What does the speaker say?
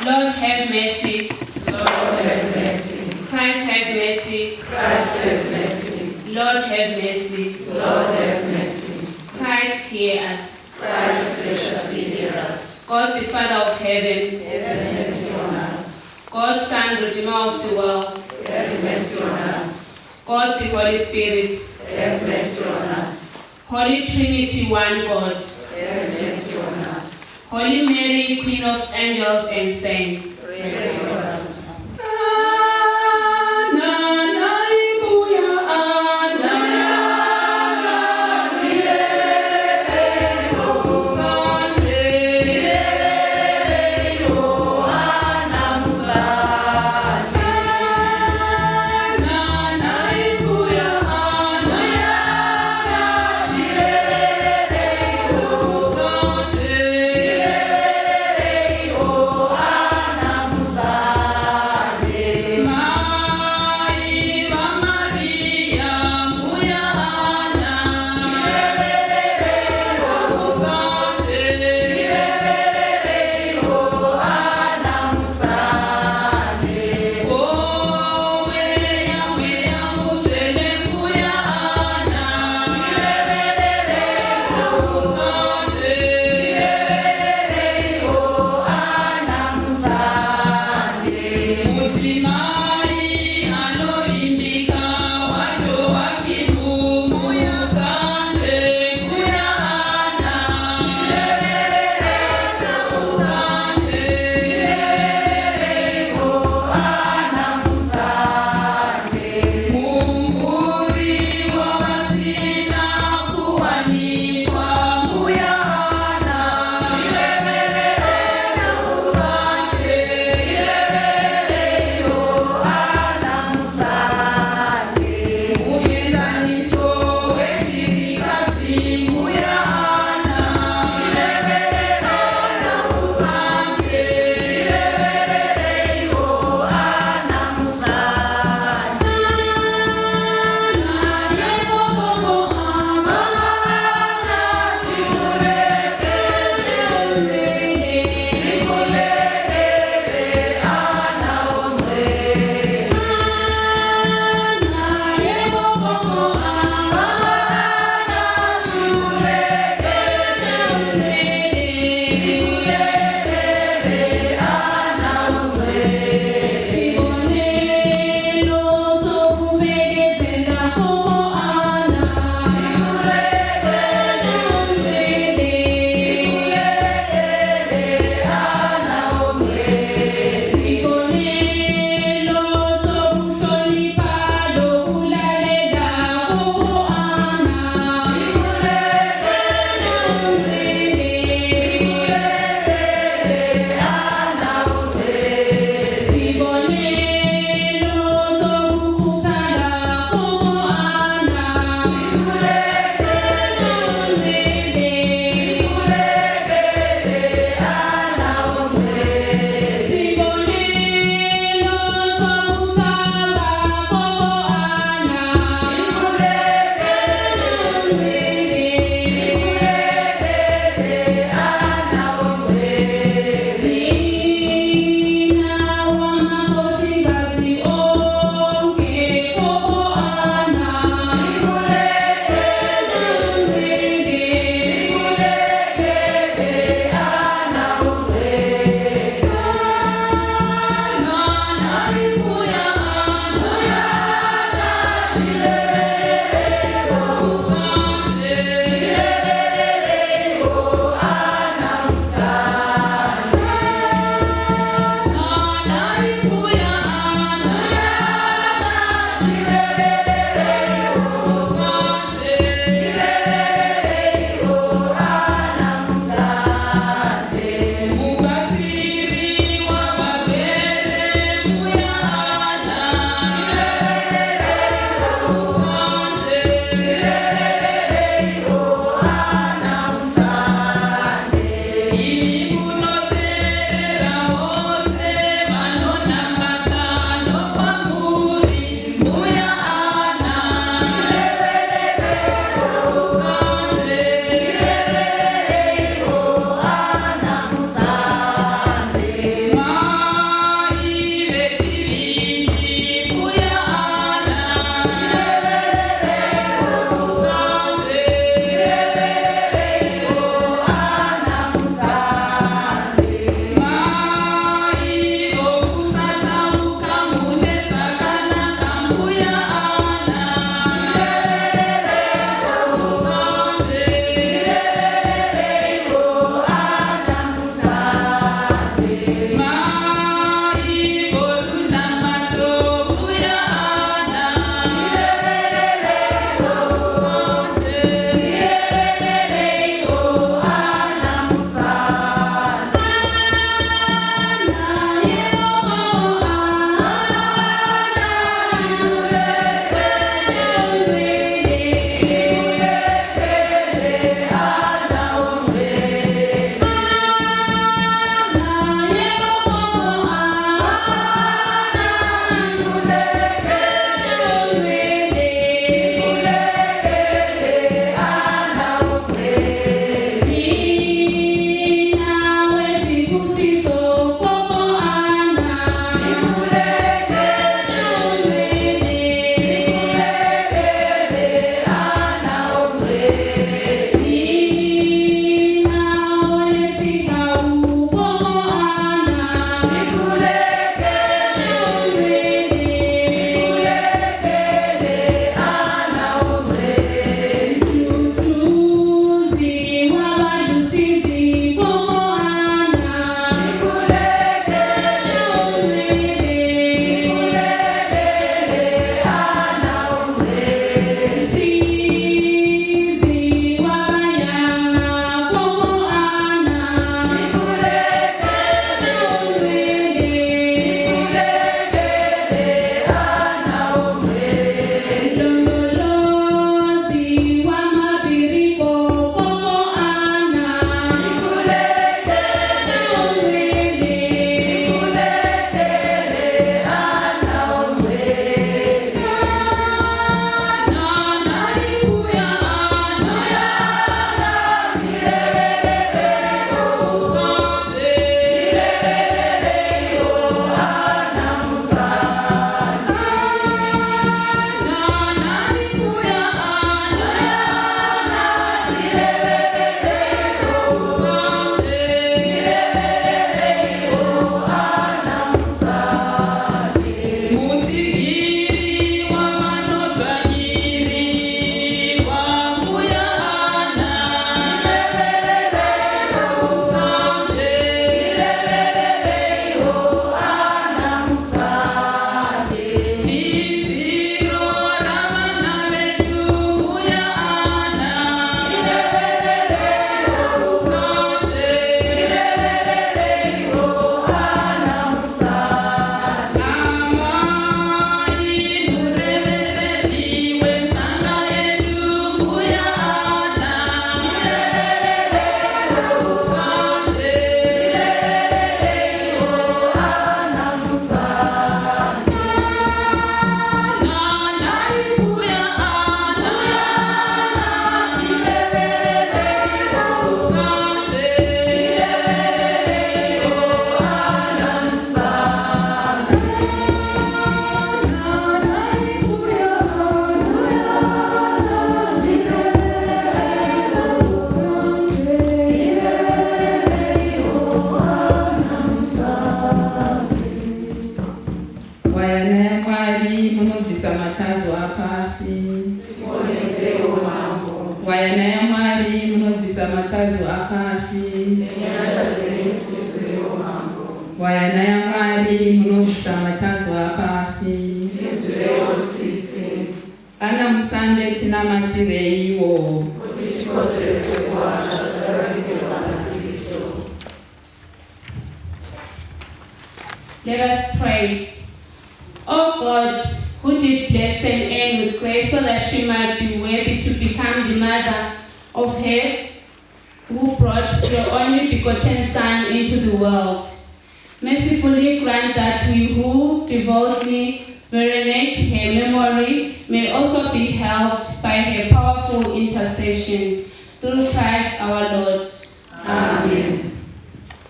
Lord have mercy. Lord have mercy. Christ have mercy. Christ have mercy. Lord have mercy. Lord have mercy. Christ hear us. Christ graciously hear us. God the Father of heaven, Have mercy on us. God Son, Redeemer of the world, Have mercy on us. God the Holy Spirit, Have mercy on us. Holy Trinity, one God, Have mercy on us. Holy Mary, Queen of angels and saints, Pray for us. Wayaana ya mwari munobvisa matadzo apasi. Wayaana ya mwari munobvisa matadzo apasi. Ana Musande tinamatireiwo. Let us pray. O God, who did bless Anne with grace so that she might be worthy to become the mother of her who brought your only begotten Son into the world, mercifully grant that we who devoutly venerate her memory may also be helped by her powerful intercession. Through Christ our Lord.